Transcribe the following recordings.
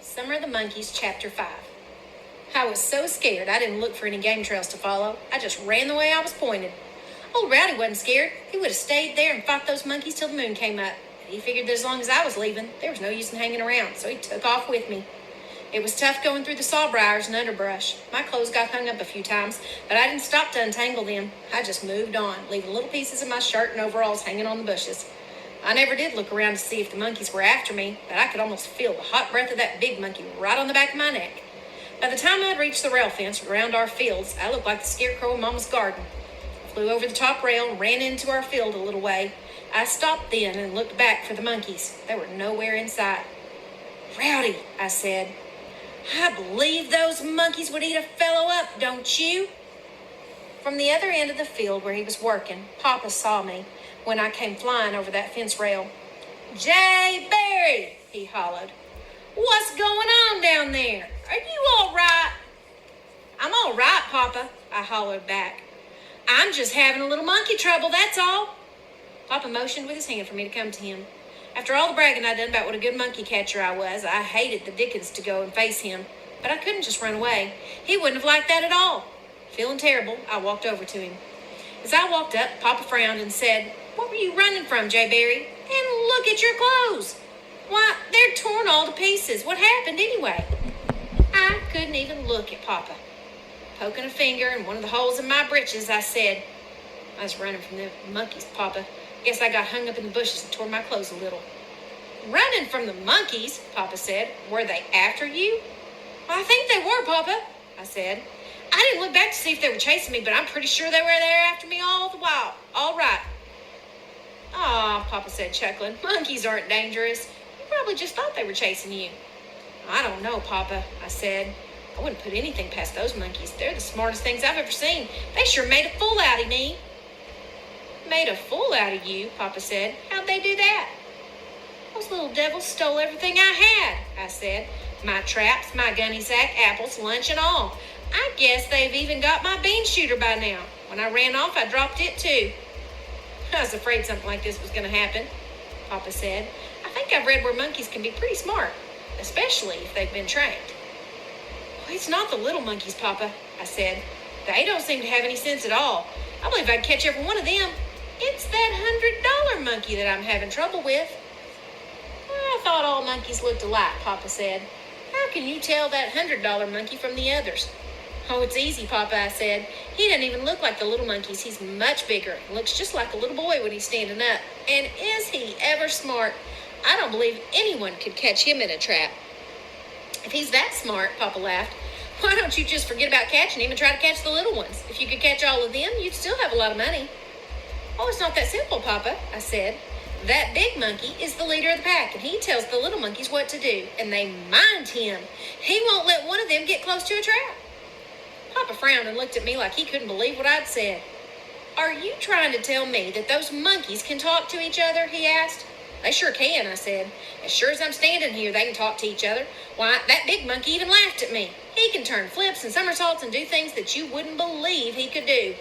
Summer of the Monkeys, Chapter 5. I was so scared I didn't look for any game trails to follow. I just ran the way I was pointed. Old Rowdy wasn't scared. He would have stayed there and fought those monkeys till the moon came up. He figured that as long as I was leaving, there was no use in hanging around, so he took off with me. It was tough going through the sawbriars and underbrush. My clothes got hung up a few times, but I didn't stop to untangle them. I just moved on, leaving little pieces of my shirt and overalls hanging on the bushes. I never did look around to see if the monkeys were after me, but I could almost feel the hot breath of that big monkey right on the back of my neck. By the time I'd reached the rail fence around our fields, I looked like the scarecrow in Mama's garden. I flew over the top rail and ran into our field a little way. I stopped then and looked back for the monkeys. They were nowhere in sight. "Rowdy," I said, "I believe those monkeys would eat a fellow up, don't you?" From the other end of the field where he was working, Papa saw me when I came flying over that fence rail. "Jay Berry," he hollered. "What's going on down there? Are you all right?" "I'm all right, Papa," I hollered back. "I'm just having a little monkey trouble, that's all." Papa motioned with his hand for me to come to him. After all the bragging I'd done about what a good monkey catcher I was, I hated the dickens to go and face him. But I couldn't just run away. He wouldn't have liked that at all. Feeling terrible, I walked over to him. As I walked up, Papa frowned and said, "What were you running from, Jay Berry? And look at your clothes. Why, they're torn all to pieces. What happened anyway?" I couldn't even look at Papa. Poking a finger in one of the holes in my breeches, I said, "I was running from the monkeys, Papa. Guess I got hung up in the bushes and tore my clothes a little." "Running from the monkeys?" Papa said. "Were they after you?" "Well, I think they were, Papa," I said. "I didn't look back to see if they were chasing me, but I'm pretty sure they were there after me all the while. All right." "Aw," Papa said, chuckling. "Monkeys aren't dangerous. You probably just thought they were chasing you." "I don't know, Papa," I said. "I wouldn't put anything past those monkeys. They're the smartest things I've ever seen. They sure made a fool out of me." "Made a fool out of you?" Papa said. "How'd they do that?" "Those little devils stole everything I had," I said. "My traps, my gunny sack, apples, lunch, and all. I guess they've even got my bean shooter by now. When I ran off, I dropped it too." "I was afraid something like this was going to happen," Papa said. "I think I've read where monkeys can be pretty smart, especially if they've been trained." "Well, it's not the little monkeys, Papa," I said. "They don't seem to have any sense at all. I believe I'd catch every one of them. It's that $100 monkey that I'm having trouble with." "I thought all monkeys looked alike," Papa said. "How can you tell that $100 monkey from the others?" "Oh, it's easy, Papa," I said. "He doesn't even look like the little monkeys. He's much bigger and looks just like a little boy when he's standing up. And is he ever smart? I don't believe anyone could catch him in a trap." "If he's that smart," Papa laughed, "why don't you just forget about catching him and try to catch the little ones? If you could catch all of them, you'd still have a lot of money." "Oh, it's not that simple, Papa," I said. "That big monkey is the leader of the pack, and he tells the little monkeys what to do, and they mind him. He won't let one of them get close to a trap." Papa frowned and looked at me like he couldn't believe what I'd said. "Are you trying to tell me that those monkeys can talk to each other?" he asked. "They sure can," I said. "As sure as I'm standing here, they can talk to each other. Why, that big monkey even laughed at me. He can turn flips and somersaults and do things that you wouldn't believe he could do."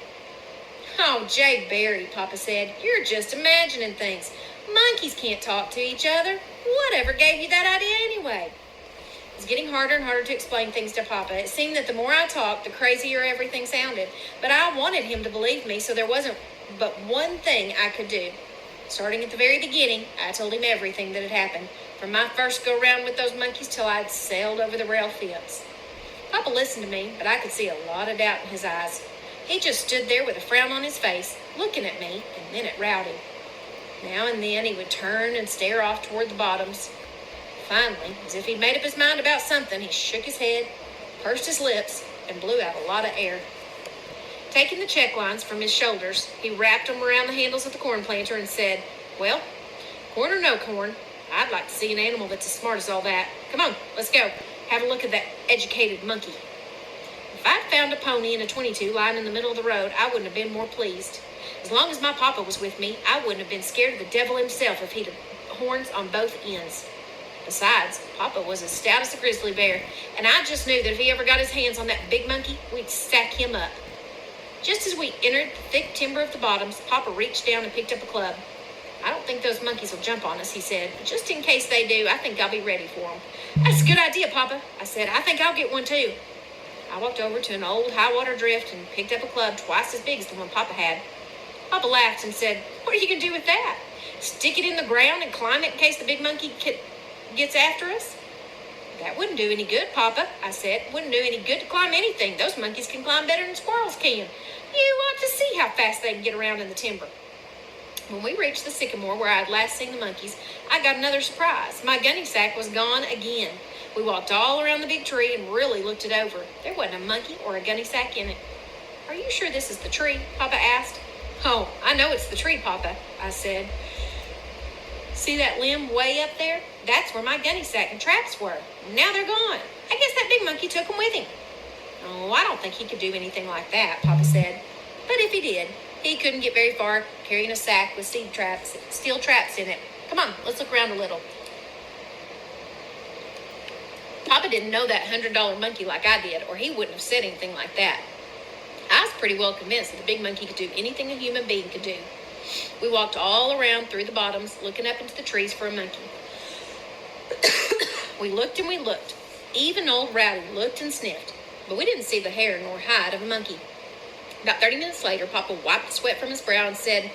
"Oh, Jay Berry," Papa said, "you're just imagining things. Monkeys can't talk to each other. Whatever gave you that idea anyway?" It was getting harder and harder to explain things to Papa. It seemed that the more I talked, the crazier everything sounded. But I wanted him to believe me, so there wasn't but one thing I could do. Starting at the very beginning, I told him everything that had happened, from my first go-round with those monkeys till I'd sailed over the rail fence. Papa listened to me, but I could see a lot of doubt in his eyes. He just stood there with a frown on his face, looking at me and then at Rowdy. Now and then he would turn and stare off toward the bottoms. Finally, as if he'd made up his mind about something, he shook his head, pursed his lips, and blew out a lot of air. Taking the check lines from his shoulders, he wrapped them around the handles of the corn planter and said, "Well, corn or no corn, I'd like to see an animal that's as smart as all that. Come on, let's go. Have a look at that educated monkey." If I'd found a pony and a 22 lying in the middle of the road, I wouldn't have been more pleased. As long as my Papa was with me, I wouldn't have been scared of the devil himself if he'd had horns on both ends. Besides, Papa was as stout as a grizzly bear, and I just knew that if he ever got his hands on that big monkey, we'd stack him up. Just as we entered the thick timber of the bottoms, Papa reached down and picked up a club. I don't think those monkeys will jump on us, he said. But just in case they do, I think I'll be ready for them. That's a good idea, Papa, I said. I think I'll get one too. I walked over to an old high-water drift and picked up a club twice as big as the one Papa had. Papa laughed and said, "What are you going to do with that? Stick it in the ground and climb it in case the big monkey gets after us?" "That wouldn't do any good, Papa," I said. "Wouldn't do any good to climb anything. Those monkeys can climb better than squirrels can. You ought to see how fast they can get around in the timber." When we reached the sycamore where I had last seen the monkeys, I got another surprise. My gunny sack was gone again. We walked all around the big tree and really looked it over. There wasn't a monkey or a gunny sack in it. "Are you sure this is the tree?" Papa asked. "Oh, I know it's the tree, Papa," I said. "See that limb way up there? That's where my gunny sack and traps were. Now they're gone. I guess that big monkey took them with him." "Oh, I don't think he could do anything like that," Papa said. "But if he did, he couldn't get very far carrying a sack with steel traps in it. Come on, let's look around a little." Papa didn't know that $100 monkey like I did, or he wouldn't have said anything like that. I was pretty well convinced that the big monkey could do anything a human being could do. We walked all around through the bottoms, looking up into the trees for a monkey. We looked and we looked. Even old Rowdy looked and sniffed, but we didn't see the hair nor hide of a monkey. About 30 minutes later, Papa wiped the sweat from his brow and said,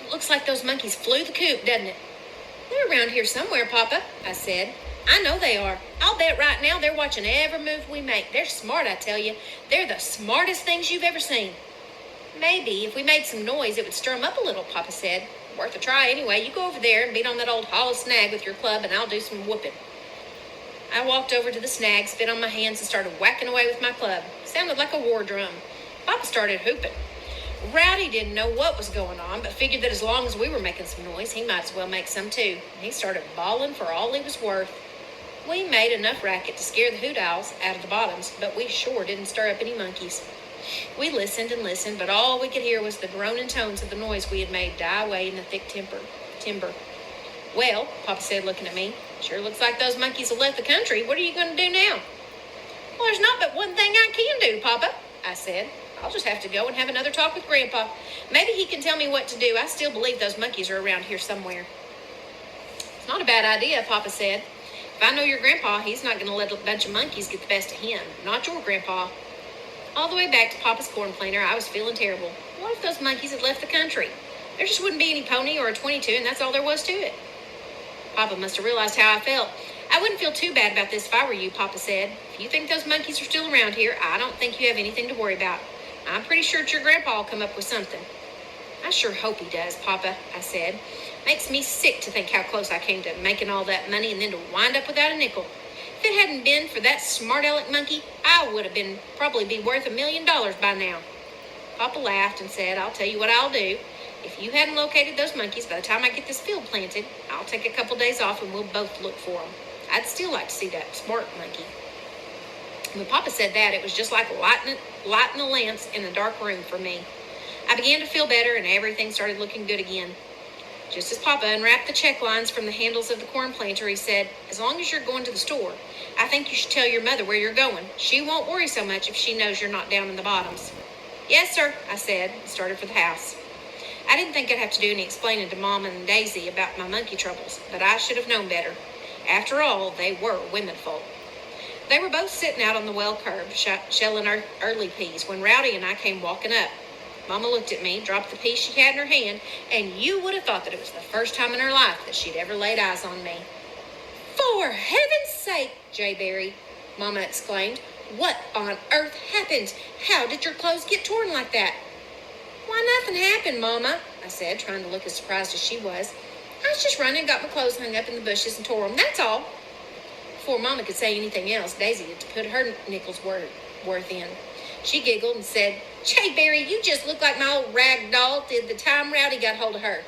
"It looks like those monkeys flew the coop, doesn't it?" "They're around here somewhere, Papa," I said. "I know they are. I'll bet right now they're watching every move we make. They're smart, I tell you. They're the smartest things you've ever seen." "Maybe if we made some noise, it would stir 'em up a little," Papa said. "Worth a try anyway. You go over there and beat on that old hollow snag with your club, and I'll do some whooping." I walked over to the snag, spit on my hands, and started whacking away with my club. Sounded like a war drum. Papa started hooping. Rowdy didn't know what was going on, but figured that as long as we were making some noise, he might as well make some too. He started bawling for all he was worth. We made enough racket to scare the hoot owls out of the bottoms, but we sure didn't stir up any monkeys. We listened and listened, but all we could hear was the groaning tones of the noise we had made die away in the thick timber. "Well," Papa said, looking at me, "sure looks like those monkeys have left the country. What are you going to do now?" "Well, there's not but one thing I can do, Papa," I said. "I'll just have to go and have another talk with Grandpa. Maybe he can tell me what to do. I still believe those monkeys are around here somewhere." "It's not a bad idea," Papa said. "If I know your grandpa, he's not going to let a bunch of monkeys get the best of him. Not your grandpa." All the way back to Papa's corn planter, I was feeling terrible. What if those monkeys had left the country? There just wouldn't be any pony or a 22, and that's all there was to it. Papa must have realized how I felt. "I wouldn't feel too bad about this if I were you," Papa said. "If you think those monkeys are still around here, I don't think you have anything to worry about. I'm pretty sure that your grandpa will come up with something." "I sure hope he does, Papa," I said. "Makes me sick to think how close I came to making all that money and then to wind up without a nickel. If it hadn't been for that smart aleck monkey, I would have probably be worth $1 million by now." Papa laughed and said, "I'll tell you what I'll do. If you hadn't located those monkeys by the time I get this field planted, I'll take a couple days off and we'll both look for them. I'd still like to see that smart monkey." When Papa said that, it was just like lighting a lance in a dark room for me. I began to feel better and everything started looking good again. Just as Papa unwrapped the check lines from the handles of the corn planter, he said, "As long as you're going to the store, I think you should tell your mother where you're going. She won't worry so much if she knows you're not down in the bottoms." "Yes, sir," I said, and started for the house. I didn't think I'd have to do any explaining to Mom and Daisy about my monkey troubles, but I should have known better. After all, they were womenfolk. They were both sitting out on the well curb, shelling early peas, when Rowdy and I came walking up. Mama looked at me, dropped the piece she had in her hand, and you would have thought that it was the first time in her life that she'd ever laid eyes on me. "For heaven's sake, J. Barry," Mama exclaimed. "What on earth happened? How did your clothes get torn like that?" "Why, nothing happened, Mama," I said, trying to look as surprised as she was. "I was just running and got my clothes hung up in the bushes and tore them, that's all." Before Mama could say anything else, Daisy had to put her nickel's worth in. She giggled and said, "J. Barry, you just look like my old rag doll did the time Rowdy got hold of her."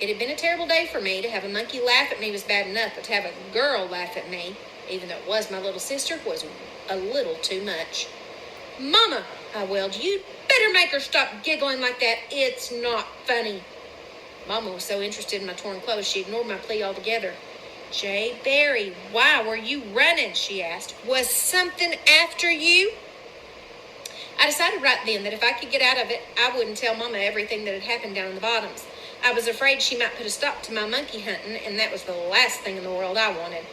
It had been a terrible day for me. To have a monkey laugh at me was bad enough, but to have a girl laugh at me, even though it was my little sister, was a little too much. "Mama," I wailed, "you'd better make her stop giggling like that. It's not funny." Mama was so interested in my torn clothes, she ignored my plea altogether. "J. Barry, why were you running?" she asked. "Was something after you?" I decided right then that if I could get out of it, I wouldn't tell Mama everything that had happened down in the bottoms. I was afraid she might put a stop to my monkey hunting, and that was the last thing in the world I wanted.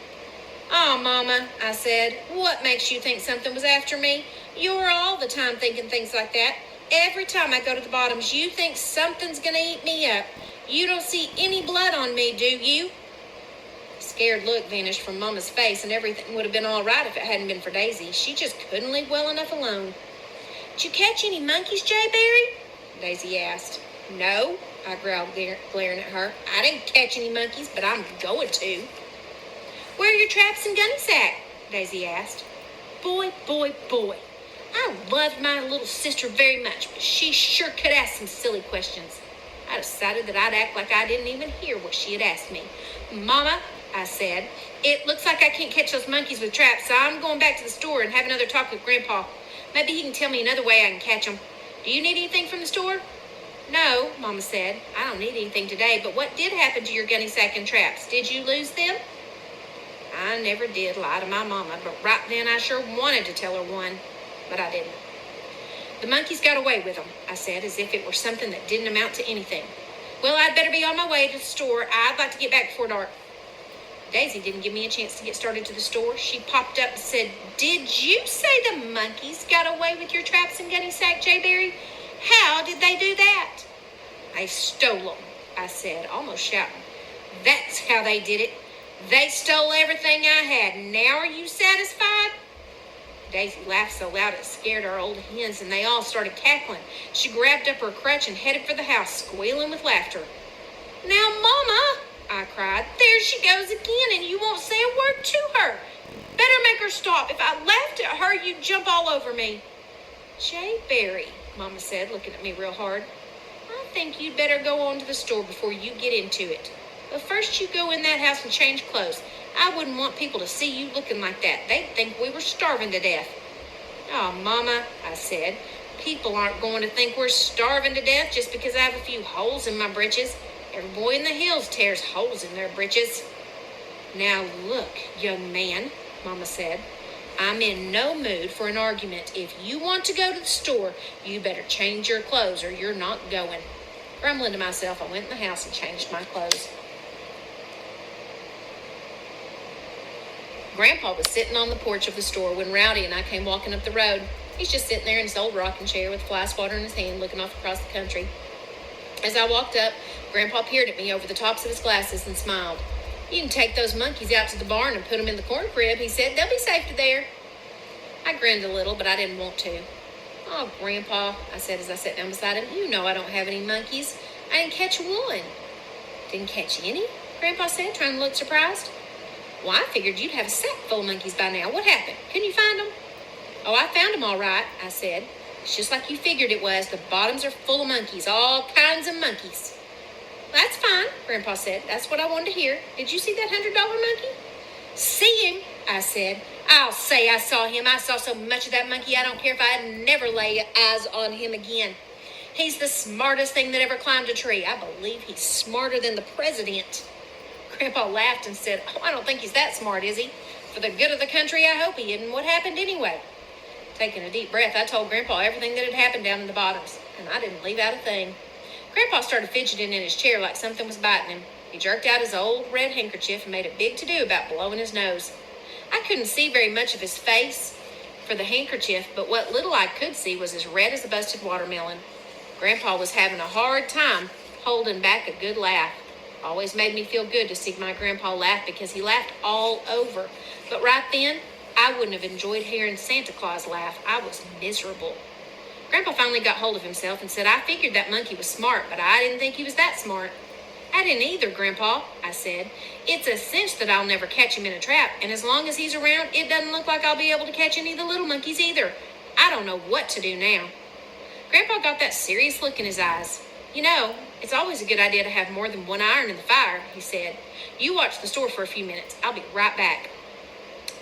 "Oh, Mama," I said, "what makes you think something was after me? You're all the time thinking things like that. Every time I go to the bottoms, you think something's going to eat me up. You don't see any blood on me, do you?" The scared look vanished from Mama's face, and everything would have been all right if it hadn't been for Daisy. She just couldn't leave well enough alone. "Did you catch any monkeys, Jay Berry?" Daisy asked. "No," I growled, glaring at her. "I didn't catch any monkeys, but I'm going to." "Where are your traps and gunny sack?" Daisy asked. Boy, boy, boy. I loved my little sister very much, but she sure could ask some silly questions. I decided that I'd act like I didn't even hear what she had asked me. "Mama," I said, "it looks like I can't catch those monkeys with traps, so I'm going back to the store and have another talk with Grandpa. Maybe he can tell me another way I can catch them. Do you need anything from the store?" "No," Mama said, "I don't need anything today, but what did happen to your gunny sack and traps? Did you lose them?" I never did lie to my mama, but right then I sure wanted to tell her one, but I didn't. "The monkeys got away with them," I said, as if it were something that didn't amount to anything. "Well, I'd better be on my way to the store. I'd like to get back before dark." Daisy didn't give me a chance to get started to the store. She popped up and said, "Did you say the monkeys got away with your traps and gunny sack, Jay Berry? How did they do that?" "They stole them," I said, almost shouting. "That's how they did it. They stole everything I had. Now are you satisfied?" Daisy laughed so loud it scared our old hens, and they all started cackling. She grabbed up her crutch and headed for the house, squealing with laughter. "Now, Mama," I cried, "there she goes again, and you won't say a word to her. Better make her stop. If I laughed at her, you'd jump all over me." "Jay Berry," Mama said, looking at me real hard, "I think you'd better go on to the store before you get into it. But first you go in that house and change clothes. I wouldn't want people to see you looking like that. They'd think we were starving to death." "Oh, Mama," I said, "people aren't going to think we're starving to death just because I have a few holes in my britches. Every boy in the hills tears holes in their britches." "Now look, young man," Mama said, "I'm in no mood for an argument. If you want to go to the store, you better change your clothes or you're not going." Grumbling to myself, I went in the house and changed my clothes. Grandpa was sitting on the porch of the store when Rowdy and I came walking up the road. He's just sitting there in his old rocking chair with a fly swatter in his hand, looking off across the country. As I walked up, Grandpa peered at me over the tops of his glasses and smiled. "You can take those monkeys out to the barn and put them in the corn crib," he said. "They'll be safe there." I grinned a little, but I didn't want to. "Oh, Grandpa," I said as I sat down beside him, "you know I don't have any monkeys. I didn't catch one." "Didn't catch any?" Grandpa said, trying to look surprised. "Well, I figured you'd have a sack full of monkeys by now. What happened? Couldn't you find them?" "Oh, I found them all right," I said. "It's just like you figured it was. The bottoms are full of monkeys, all kinds of monkeys." "That's fine," Grandpa said. "That's what I wanted to hear. Did you see that $100 monkey?" "See him?" I said. "I'll say I saw him. I saw so much of that monkey, I don't care if I never lay eyes on him again. He's the smartest thing that ever climbed a tree. I believe he's smarter than the president." Grandpa laughed and said, "Oh, I don't think he's that smart, is he? For the good of the country, I hope he isn't. What happened anyway?" Taking a deep breath, I told Grandpa everything that had happened down in the bottoms, and I didn't leave out a thing. Grandpa started fidgeting in his chair like something was biting him. He jerked out his old red handkerchief and made a big to-do about blowing his nose. I couldn't see very much of his face for the handkerchief, but what little I could see was as red as a busted watermelon. Grandpa was having a hard time holding back a good laugh. Always made me feel good to see my grandpa laugh because he laughed all over. But right then, I wouldn't have enjoyed hearing Santa Claus laugh. I was miserable. Grandpa finally got hold of himself and said, "I figured that monkey was smart, but I didn't think he was that smart." "I didn't either, Grandpa," I said. "It's a cinch that I'll never catch him in a trap, and as long as he's around, it doesn't look like I'll be able to catch any of the little monkeys either. I don't know what to do now." Grandpa got that serious look in his eyes. "You know, it's always a good idea to have more than one iron in the fire," he said. "You watch the store for a few minutes. I'll be right back."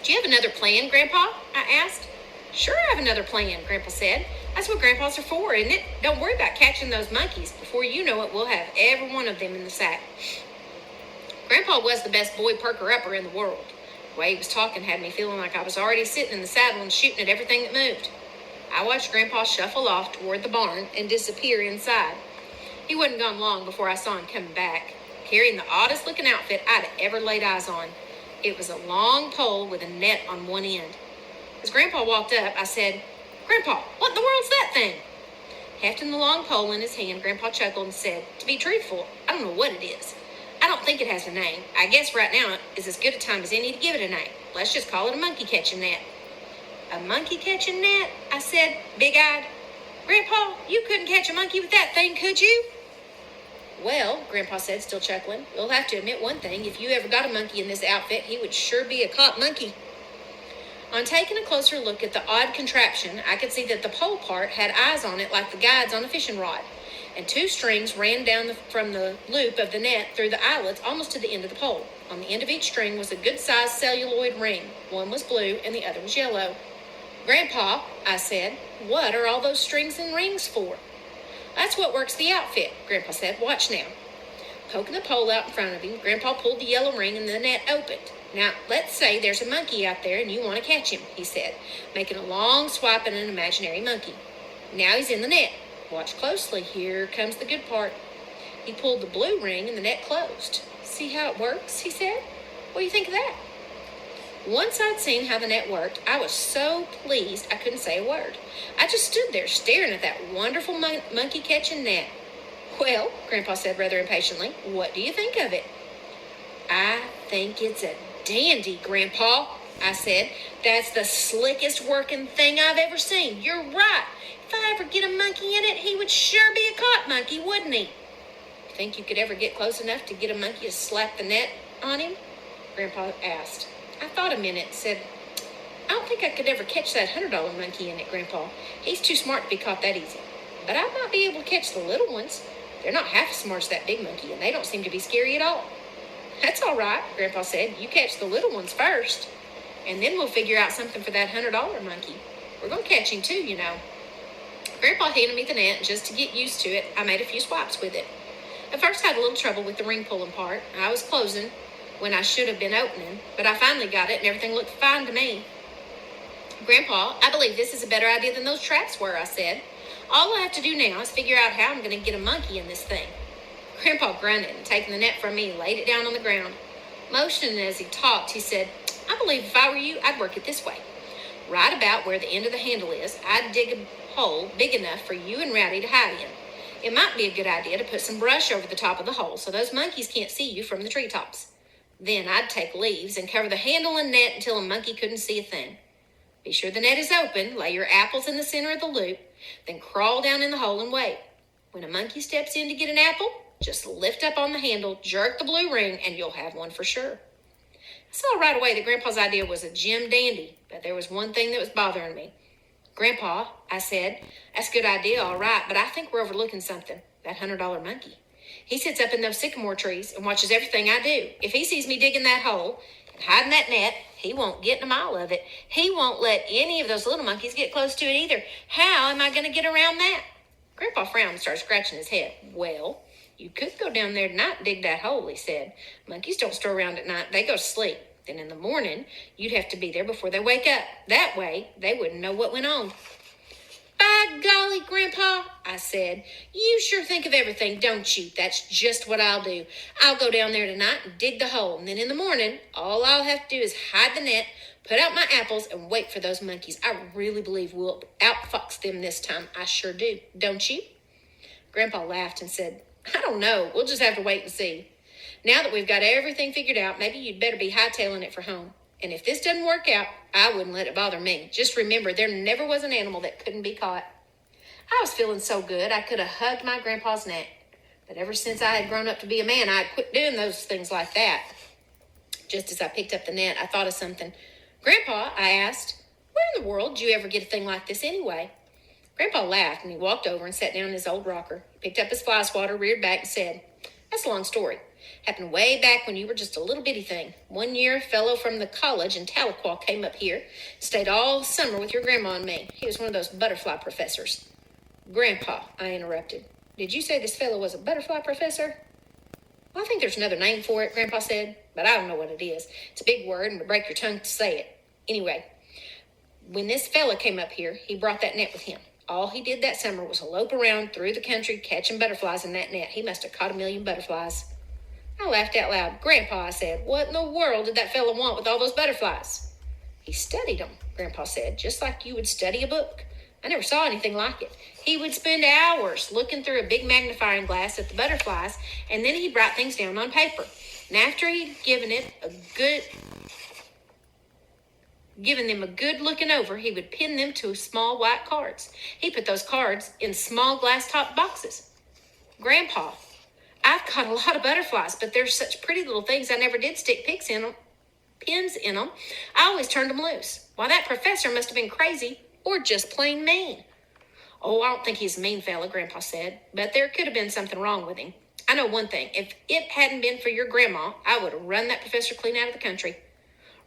"Do you have another plan, Grandpa?" I asked. "Sure I have another plan," Grandpa said. "That's what grandpas are for, isn't it? Don't worry about catching those monkeys. Before you know it, we'll have every one of them in the sack." Grandpa was the best boy perker-upper in the world. The way he was talking had me feeling like I was already sitting in the saddle and shooting at everything that moved. I watched Grandpa shuffle off toward the barn and disappear inside. He wasn't gone long before I saw him coming back, carrying the oddest-looking outfit I'd ever laid eyes on. It was a long pole with a net on one end. As Grandpa walked up, I said, "Grandpa, what in the world's that thing?" Hefting the long pole in his hand, Grandpa chuckled and said, "To be truthful, I don't know what it is. I don't think it has a name. I guess right now is as good a time as any to give it a name. Let's just call it a monkey-catching net." "A monkey-catching net?" I said, big-eyed. "Grandpa, you couldn't catch a monkey with that thing, could you?" "Well," Grandpa said, still chuckling, "you'll have to admit one thing. If you ever got a monkey in this outfit, he would sure be a caught monkey." On taking a closer look at the odd contraption, I could see that the pole part had eyes on it like the guides on a fishing rod, and two strings ran down from the loop of the net through the eyelets almost to the end of the pole. On the end of each string was a good-sized celluloid ring. One was blue and the other was yellow. "Grandpa," I said, "what are all those strings and rings for?" "That's what works the outfit," Grandpa said. "Watch now." Poking the pole out in front of him, Grandpa pulled the yellow ring and the net opened. "Now, let's say there's a monkey out there and you want to catch him," he said, making a long swipe at an imaginary monkey. "Now he's in the net. Watch closely. Here comes the good part." He pulled the blue ring and the net closed. "See how it works?" he said. "What do you think of that?" Once I'd seen how the net worked, I was so pleased I couldn't say a word. I just stood there staring at that wonderful monkey-catching net. "Well," Grandpa said rather impatiently, "what do you think of it?" "I think it's a dandy, Grandpa," I said. "That's the slickest working thing I've ever seen. You're right. If I ever get a monkey in it, he would sure be a caught monkey, wouldn't he?" "Think you could ever get close enough to get a monkey to slap the net on him?" Grandpa asked. I thought a minute and said, "I don't think I could ever catch that $100 monkey in it, Grandpa. He's too smart to be caught that easy. But I might be able to catch the little ones. They're not half as smart as that big monkey, and they don't seem to be scary at all." "That's all right," Grandpa said. "You catch the little ones first, and then we'll figure out something for that $100 monkey. We're going to catch him too, you know." Grandpa handed me the net, and just to get used to it, I made a few swipes with it. At first I had a little trouble with the ring pulling part. I was closing when I should have been opening, but I finally got it, and everything looked fine to me. "Grandpa, I believe this is a better idea than those traps were," I said. "All I have to do now is figure out how I'm going to get a monkey in this thing." Grandpa grunted and, taking the net from me, laid it down on the ground. Motioning as he talked, he said, "I believe if I were you, I'd work it this way. Right about where the end of the handle is, I'd dig a hole big enough for you and Rowdy to hide in. It might be a good idea to put some brush over the top of the hole so those monkeys can't see you from the treetops. Then I'd take leaves and cover the handle and net until a monkey couldn't see a thing. Be sure the net is open, lay your apples in the center of the loop, then crawl down in the hole and wait. When a monkey steps in to get an apple, just lift up on the handle, jerk the blue ring, and you'll have one for sure." I saw right away that Grandpa's idea was a Jim dandy, but there was one thing that was bothering me. "Grandpa," I said, "that's a good idea, all right, but I think we're overlooking something. That $100 monkey. He sits up in those sycamore trees and watches everything I do. If he sees me digging that hole and hiding that net, he won't get in a mile of it. He won't let any of those little monkeys get close to it either. How am I going to get around that?" Grandpa frowned and started scratching his head. "Well, you could go down there tonight and dig that hole," he said. "Monkeys don't stir around at night. They go to sleep. Then in the morning, you'd have to be there before they wake up. That way, they wouldn't know what went on." "By golly, Grandpa," I said, "you sure think of everything, don't you? That's just what I'll do. I'll go down there tonight and dig the hole, and then in the morning, all I'll have to do is hide the net, put out my apples, and wait for those monkeys. I really believe we'll outfox them this time. I sure do. Don't you?" Grandpa laughed and said, "I don't know. We'll just have to wait and see. Now that we've got everything figured out, maybe you'd better be hightailing it for home. And if this doesn't work out, I wouldn't let it bother me. Just remember, there never was an animal that couldn't be caught." I was feeling so good, I could have hugged my grandpa's neck. But ever since I had grown up to be a man, I had quit doing those things like that. Just as I picked up the net, I thought of something. "Grandpa," I asked, "where in the world did you ever get a thing like this anyway?" Grandpa laughed, and he walked over and sat down in his old rocker. He picked up his fly swatter, reared back, and said, "That's a long story. Happened way back when you were just a little bitty thing. One year, a fellow from the college in Tahlequah came up here, stayed all summer with your grandma and me. He was one of those butterfly professors." "Grandpa," I interrupted, "did you say this fellow was a butterfly professor?" "Well, I think there's another name for it," Grandpa said, "but I don't know what it is. It's a big word and would break your tongue to say it. Anyway, when this fella came up here, he brought that net with him. All he did that summer was lope around through the country catching butterflies in that net. He must have caught 1,000,000 butterflies. I laughed out loud. Grandpa, I said, what in the world did that fellow want with all those butterflies? He studied them, Grandpa said, just like you would study a book. I never saw anything like it. He would spend hours looking through a big magnifying glass at the butterflies, and then he'd write things down on paper. And after he'd given them a good looking over, he would pin them to small white cards. He put those cards in small glass-topped boxes. Grandpa, I've caught a lot of butterflies, but they're such pretty little things I never did stick pins in them. I always turned them loose. Why, that professor must have been crazy or just plain mean. Oh, I don't think he's a mean fella, Grandpa said, but there could have been something wrong with him. I know one thing. If it hadn't been for your grandma, I would have run that professor clean out of the country.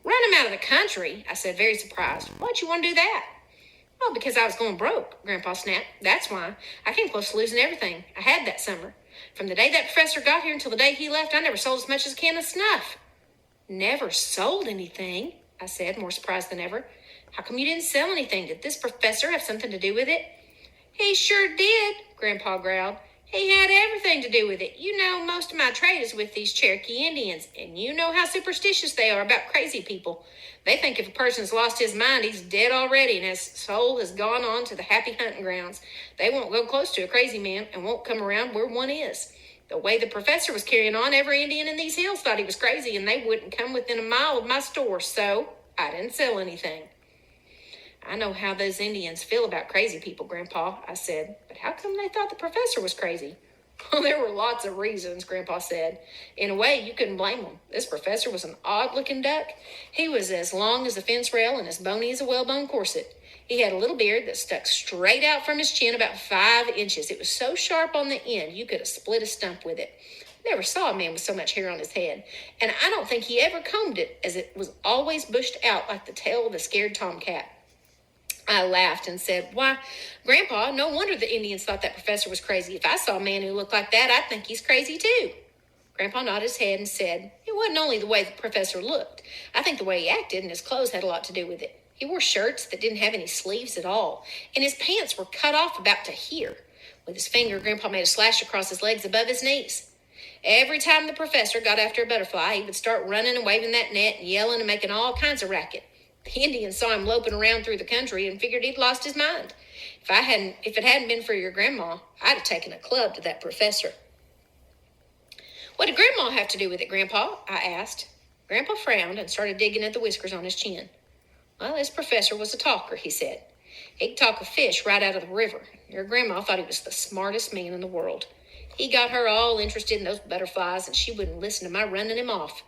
Run him out of the country? I said, very surprised. Why'd you want to do that? Well, because I was going broke, Grandpa snapped. That's why. I came close to losing everything I had that summer. From the day that professor got here until the day he left, I never sold as much as a can of snuff. Never sold anything? I said, more surprised than ever. How come you didn't sell anything? Did this professor have something to do with it? He sure did, Grandpa growled. He had everything to do with it. You know, most of my trade is with these Cherokee Indians, and you know how superstitious they are about crazy people. They think if a person's lost his mind, he's dead already, and his soul has gone on to the happy hunting grounds. They won't go close to a crazy man and won't come around where one is. The way the professor was carrying on, every Indian in these hills thought he was crazy, and they wouldn't come within a mile of my store, so I didn't sell anything. I know how those Indians feel about crazy people, Grandpa, I said. But how come they thought the professor was crazy? Well, there were lots of reasons, Grandpa said. In a way, you couldn't blame them. This professor was an odd-looking duck. He was as long as a fence rail and as bony as a whalebone corset. He had a little beard that stuck straight out from his chin about 5 inches. It was so sharp on the end, you could have split a stump with it. Never saw a man with so much hair on his head, and I don't think he ever combed it, as it was always bushed out like the tail of a scared tomcat. I laughed and said, why, Grandpa, no wonder the Indians thought that professor was crazy. If I saw a man who looked like that, I'd think he's crazy too. Grandpa nodded his head and said, it wasn't only the way the professor looked. I think the way he acted and his clothes had a lot to do with it. He wore shirts that didn't have any sleeves at all, and his pants were cut off about to here. With his finger, Grandpa made a slash across his legs above his knees. Every time the professor got after a butterfly, he would start running and waving that net and yelling and making all kinds of racket. The Indians saw him loping around through the country and figured he'd lost his mind. If it hadn't been for your grandma, I'd have taken a club to that professor. What did Grandma have to do with it, Grandpa? I asked. Grandpa frowned and started digging at the whiskers on his chin. Well, this professor was a talker, he said. He'd talk of fish right out of the river. Your grandma thought he was the smartest man in the world. He got her all interested in those butterflies, and she wouldn't listen to my running him off.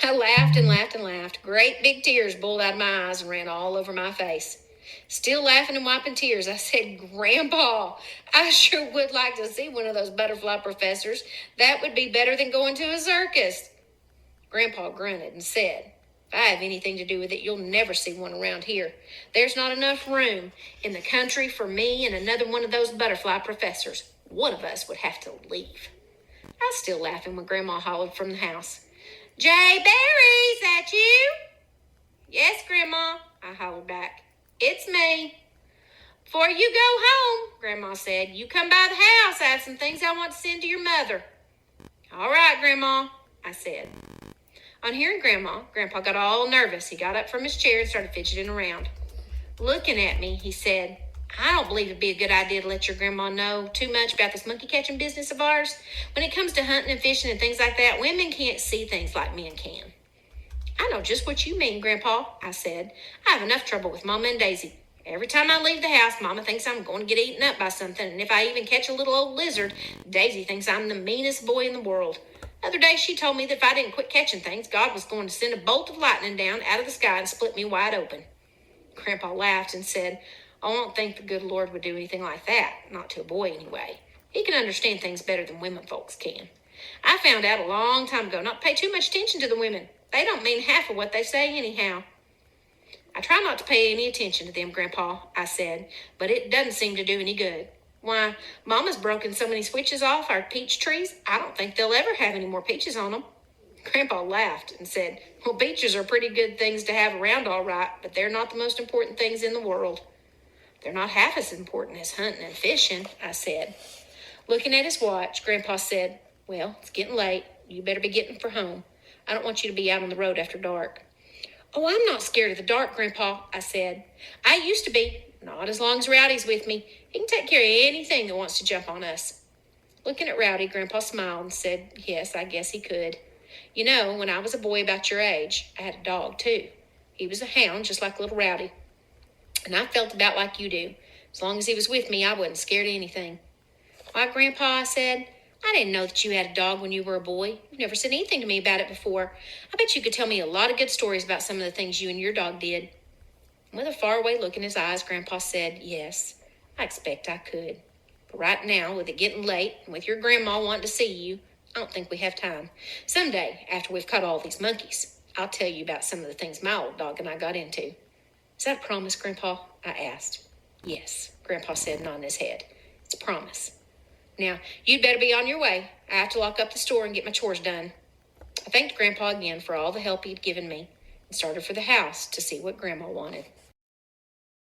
I laughed and laughed and laughed. Great big tears bubbled out of my eyes and ran all over my face. Still laughing and wiping tears, I said, Grandpa, I sure would like to see one of those butterfly professors. That would be better than going to a circus. Grandpa grunted and said, if I have anything to do with it, you'll never see one around here. There's not enough room in the country for me and another one of those butterfly professors. One of us would have to leave. I was still laughing when Grandma hollered from the house. Jay Berry, is that you? Yes, Grandma, I hollered back. It's me. Before you go home, Grandma said, you come by the house. I have some things I want to send to your mother. All right, Grandma, I said. On hearing Grandma, Grandpa got all nervous. He got up from his chair and started fidgeting around. Looking at me, he said, I don't believe it'd be a good idea to let your grandma know too much about this monkey catching business of ours. When it comes to hunting and fishing and things like that, women can't see things like men can. I know just what you mean, Grandpa, I said. I have enough trouble with Mama and Daisy. Every time I leave the house, Mama thinks I'm going to get eaten up by something, and if I even catch a little old lizard, Daisy thinks I'm the meanest boy in the world. The other day, she told me that if I didn't quit catching things, God was going to send a bolt of lightning down out of the sky and split me wide open. Grandpa laughed and said, I don't think the good Lord would do anything like that, not to a boy anyway. He can understand things better than women folks can. I found out a long time ago not to pay too much attention to the women. They don't mean half of what they say anyhow. I try not to pay any attention to them, Grandpa, I said, but it doesn't seem to do any good. Why, Mama's broken so many switches off our peach trees, I don't think they'll ever have any more peaches on them. Grandpa laughed and said, well, peaches are pretty good things to have around all right, but they're not the most important things in the world. They're not half as important as hunting and fishing, I said. Looking at his watch, Grandpa said, well, it's getting late. You better be getting for home. I don't want you to be out on the road after dark. Oh, I'm not scared of the dark, Grandpa, I said. I used to be. Not as long as Rowdy's with me. He can take care of anything that wants to jump on us. Looking at Rowdy, Grandpa smiled and said, yes, I guess he could. You know, when I was a boy about your age, I had a dog, too. He was a hound, just like little Rowdy. And I felt about like you do. As long as he was with me, I wasn't scared of anything. Why, Grandpa, I said, I didn't know that you had a dog when you were a boy. You've never said anything to me about it before. I bet you could tell me a lot of good stories about some of the things you and your dog did. With a faraway look in his eyes, Grandpa said, yes, I expect I could. But right now, with it getting late and with your grandma wanting to see you, I don't think we have time. Someday, after we've caught all these monkeys, I'll tell you about some of the things my old dog and I got into. Is that a promise, Grandpa? I asked. Yes, Grandpa said, nodding his head. It's a promise. Now, you'd better be on your way. I have to lock up the store and get my chores done. I thanked Grandpa again for all the help he'd given me and started for the house to see what Grandma wanted.